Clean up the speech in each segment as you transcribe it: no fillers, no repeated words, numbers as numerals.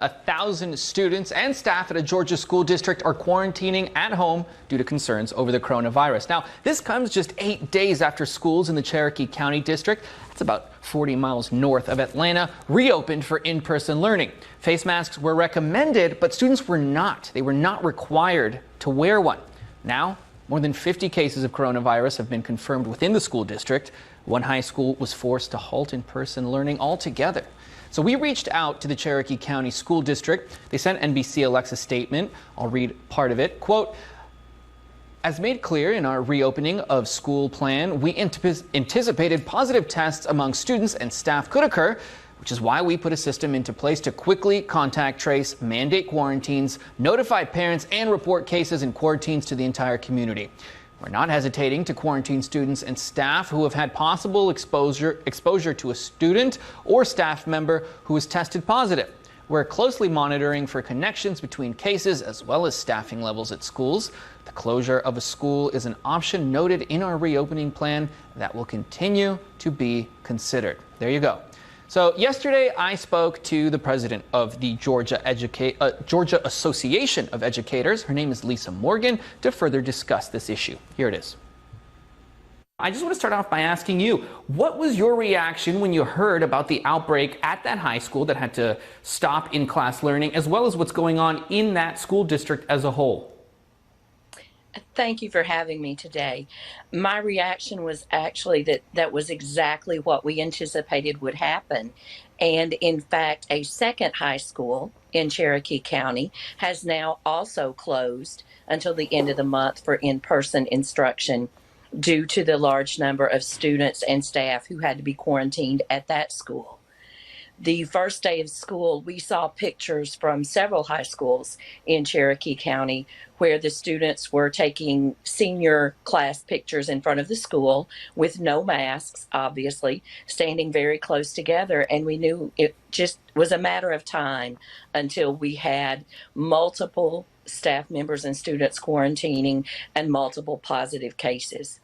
1,000 students and staff at a Georgia school district are quarantining at home due to concerns over the coronavirus. Now, this comes just 8 days after schools in the Cherokee County district, that's about 40 miles north of Atlanta, reopened for in-person learning. Face masks were recommended, but students were not. They were not required to wear one. Now, more than 50 cases of coronavirus have been confirmed within the school district. One high school was forced to halt in-person learning altogether. So we reached out to the Cherokee County School District. They sent NBCLX a statement. I'll read part of it. Quote, as made clear in our reopening of school plan, we anticipated positive tests among students and staff could occur, which is why we put a system into place to quickly contact trace, mandate quarantines, notify parents, and report cases and quarantines to the entire community. We're not hesitating to quarantine students and staff who have had possible exposure to a student or staff member who has tested positive. We're closely monitoring for connections between cases as well as staffing levels at schools. The closure of a school is an option noted in our reopening plan that will continue to be considered. There you go. So yesterday, I spoke to the president of the Georgia Association of Educators. Her name is Lisa Morgan, to further discuss this issue. Here it is. I just want to start off by asking you, what was your reaction when you heard about the outbreak at that high school that had to stop in-class learning, as well as what's going on in that school district as a whole? Thank you for having me today. My reaction was actually that was exactly what we anticipated would happen. And in fact, a second high school in Cherokee County has now also closed until the end of the month for in-person instruction due to the large number of students and staff who had to be quarantined at that school. The first day of school, we saw pictures from several high schools in Cherokee County where the students were taking senior class pictures in front of the school with no masks, obviously, standing very close together. And we knew it just was a matter of time until we had multiple staff members and students quarantining and multiple positive cases.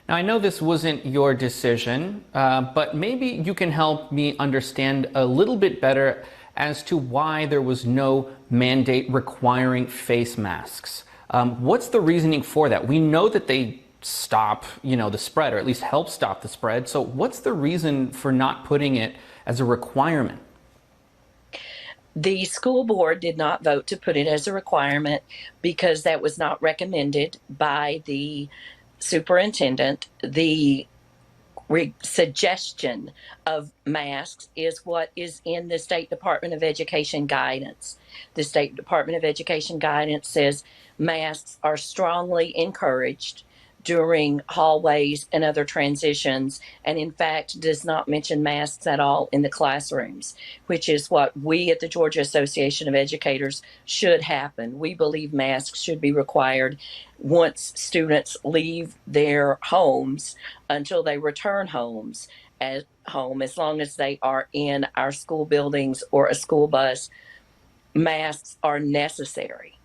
Now, I know this wasn't your decision, but maybe you can help me understand a little bit better as to why there was no mandate requiring face masks. What's the reasoning for that? We know that they stop, the spread, or at least help stop the spread. So what's the reason for not putting it as a requirement? The school board did not vote to put it as a requirement because that was not recommended by the superintendent. The suggestion of masks is what is in the State Department of Education guidance. The State Department of Education guidance says masks are strongly encouraged during hallways and other transitions, and in fact does not mention masks at all in the classrooms, which is what we at the Georgia Association of Educators should happen. We believe masks should be required once students leave their homes until they return home, as long as they are in our school buildings or a school bus. Masks are necessary.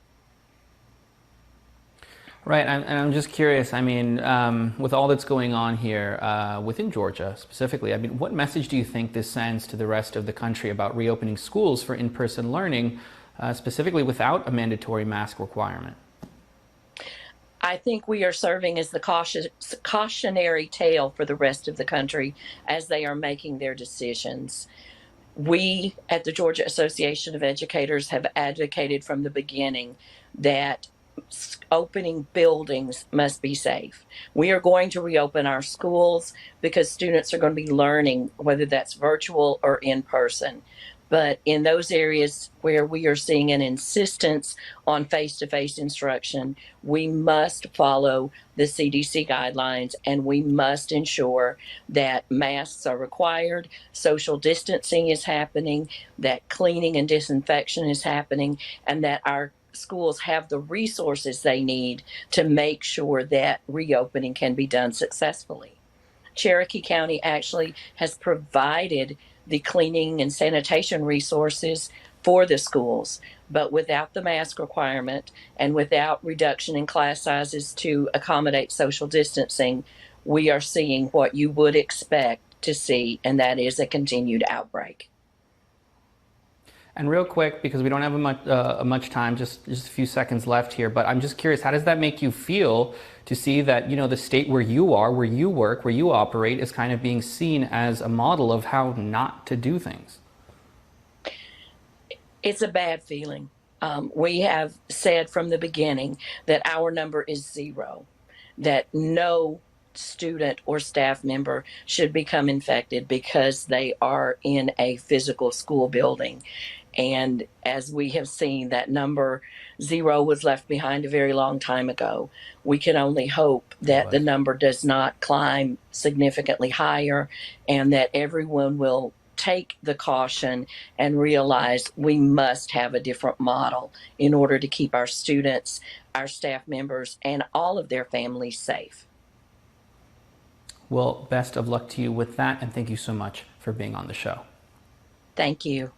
Right, and I'm just curious, with all that's going on here within Georgia specifically, what message do you think this sends to the rest of the country about reopening schools for in-person learning, specifically without a mandatory mask requirement? I think we are serving as the cautionary tale for the rest of the country as they are making their decisions. We at the Georgia Association of Educators have advocated from the beginning that opening buildings must be safe. We are going to reopen our schools because students are going to be learning, whether that's virtual or in person. But in those areas where we are seeing an insistence on face-to-face instruction, we must follow the CDC guidelines, and we must ensure that masks are required, social distancing is happening, that cleaning and disinfection is happening, and that our schools have the resources they need to make sure that reopening can be done successfully. Cherokee County actually has provided the cleaning and sanitation resources for the schools, but without the mask requirement and without reduction in class sizes to accommodate social distancing, we are seeing what you would expect to see, and that is a continued outbreak. And real quick, because we don't have much time, just a few seconds left here, but I'm just curious, how does that make you feel to see that, the state where you are, where you work, where you operate is kind of being seen as a model of how not to do things? It's a bad feeling. We have said from the beginning that our number is 0, that no student or staff member should become infected because they are in a physical school building. And as we have seen, that number 0 was left behind a very long time ago. We can only hope that the number does not climb significantly higher and that everyone will take the caution and realize we must have a different model in order to keep our students, our staff members, and all of their families safe. Well, best of luck to you with that, and thank you so much for being on the show. Thank you.